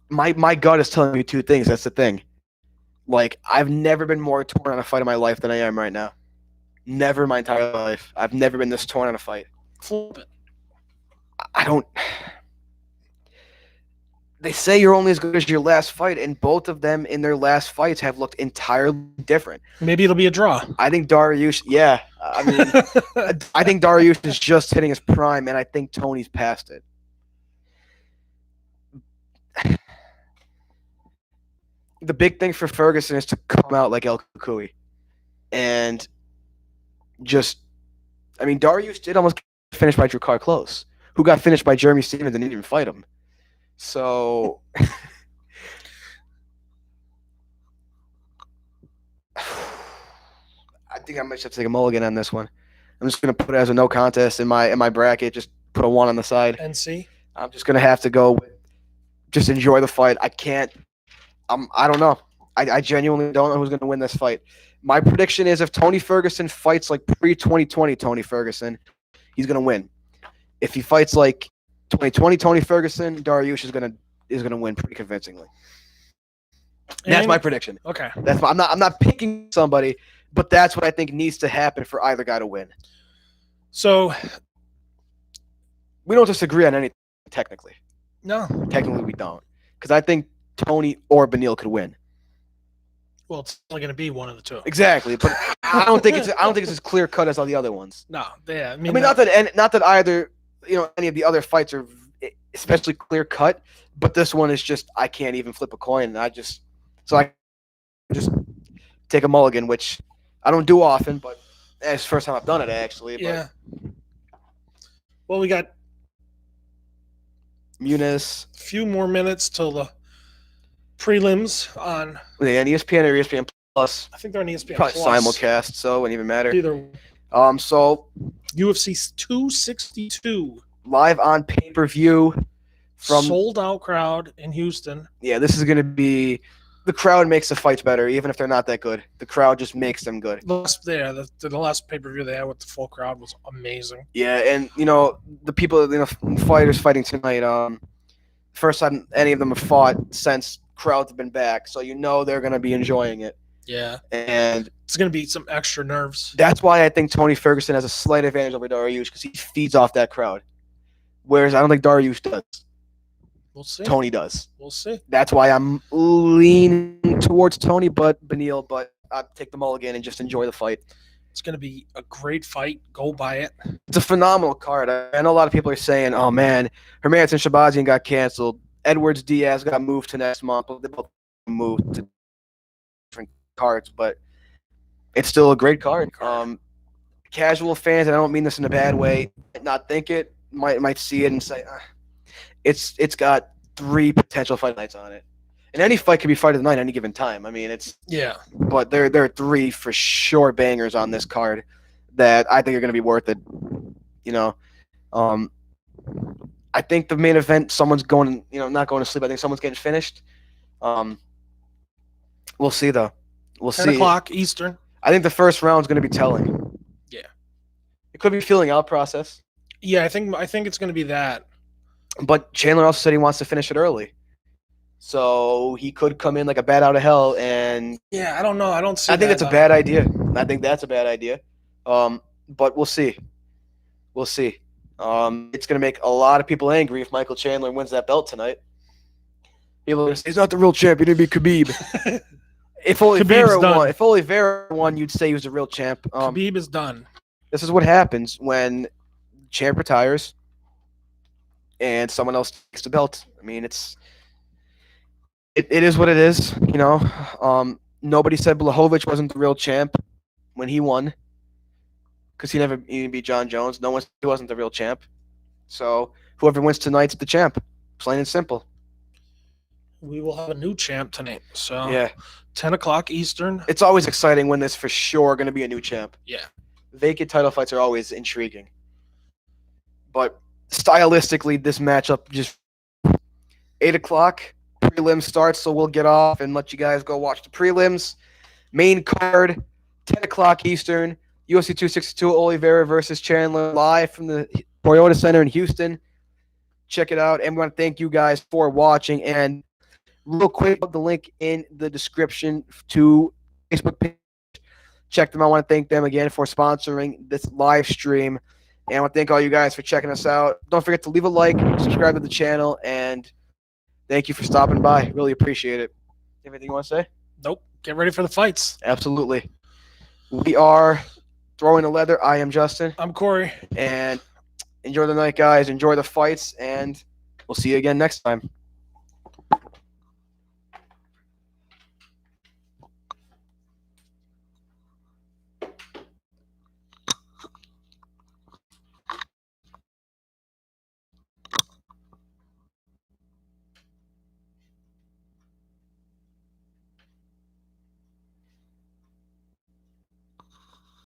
My gut is telling me two things. That's the thing. Like, I've never been more torn on a fight in my life than I am right now. Never in my entire life. I've never been this torn on a fight. Flip it. I don't. They say you're only as good as your last fight, and both of them in their last fights have looked entirely different. Maybe it'll be a draw. I think Dariush, yeah. I mean, I think Dariush is just hitting his prime, and I think Tony's past it. The big thing for Ferguson is to come out like El Kukui. And just, I mean, Dariush did almost get finished by Drakkar Klose, who got finished by Jeremy Stevens and didn't even fight him. So, I think I might just have to take a mulligan on this one. I'm just going to put it as a no contest in my bracket, just put a 1 on the side. NC? I'm just going to have to go with just enjoy the fight. I can't. I don't know. I genuinely don't know who's going to win this fight. My prediction is if Tony Ferguson fights like pre-2020 Tony Ferguson, he's going to win. If he fights like 2020 Tony Ferguson, Dariush is gonna win pretty convincingly. That's my prediction. Okay. I'm not picking somebody, but that's what I think needs to happen for either guy to win. So we don't disagree on anything technically. No. Technically we don't. Because I think Tony or Beneil could win. Well, it's only going to be one of the two. Exactly, but I don't think it's as clear cut as all the other ones. No, yeah. I mean not that either, any of the other fights are especially clear cut, but this one is just I can't even flip a coin. I just take a mulligan, which I don't do often, but it's the first time I've done it actually. Yeah. Well, we got Muniz. A few more minutes till the prelims on. Yeah, and ESPN or ESPN Plus. I think they're on ESPN Probably Plus. simulcast, so it wouldn't even matter. Either. So UFC 262. Live on pay-per-view from sold out crowd in Houston. Yeah, this is going to be the crowd makes the fights better, even if they're not that good. The crowd just makes them good. The last pay-per-view they had with the full crowd was amazing. Yeah, and the people, fighters fighting tonight, first time any of them have fought since crowds have been back, so they're going to be enjoying it. Yeah, and it's going to be some extra nerves. That's why I think Tony Ferguson has a slight advantage over Dariush because he feeds off that crowd, whereas I don't think Dariush does. We'll see. Tony does. We'll see. That's why I'm leaning towards Tony, but Beneil. But I'll take the mulligan and just enjoy the fight. It's going to be a great fight. Go buy it. It's a phenomenal card. I know a lot of people are saying, "Oh man, Hermanson Shabazian got canceled. Edwards Diaz got moved to next month." They both moved to different cards, but it's still a great card. Casual fans, and I don't mean this in a bad way, might not think it, might see it and say, it's got 3 potential fight nights on it. And any fight can be fight of the night at any given time. I mean, but there are 3 for sure bangers on this card that I think are going to be worth it. I think the main event, someone's going, not going to sleep. I think someone's getting finished. We'll see though. We'll 10 see. 10:00 Eastern. I think the first round is going to be telling. Yeah. It could be feeling out process. Yeah, I think it's going to be that. But Chandler also said he wants to finish it early. So he could come in like a bat out of hell and... Yeah, I don't know. I don't see I think it's a bad idea. I think that's a bad idea. But we'll see. We'll see. It's going to make a lot of people angry if Michael Chandler wins that belt tonight. People are going to say, he's not the real champ. He didn't beat Khabib. If Oliveira won, you'd say he was a real champ. Khabib is done. This is what happens when champ retires and someone else takes the belt. I mean, it is what it is. You know, nobody said Blachowicz wasn't the real champ when he won because he didn't beat John Jones. No one said he wasn't the real champ. So whoever wins tonight's the champ. Plain and simple. We will have a new champ tonight. So Yeah. 10 o'clock Eastern. It's always exciting when there's for sure going to be a new champ. Yeah. Vacant title fights are always intriguing. But stylistically, this matchup just 8 o'clock. Prelim starts, so we'll get off and let you guys go watch the prelims. Main card, 10 o'clock Eastern. UFC 262 Oliveira versus Chandler live from the Toyota Center in Houston. Check it out. And we want to thank you guys for watching. And real quick, the link in the description to Facebook page. Check them out. I want to thank them again for sponsoring this live stream. And I want to thank all you guys for checking us out. Don't forget to leave a like, subscribe to the channel, and thank you for stopping by. Really appreciate it. Anything you want to say? Nope. Get ready for the fights. Absolutely. We are Throwing the Leather. I am Justin. I'm Corey. And enjoy the night, guys. Enjoy the fights, and we'll see you again next time.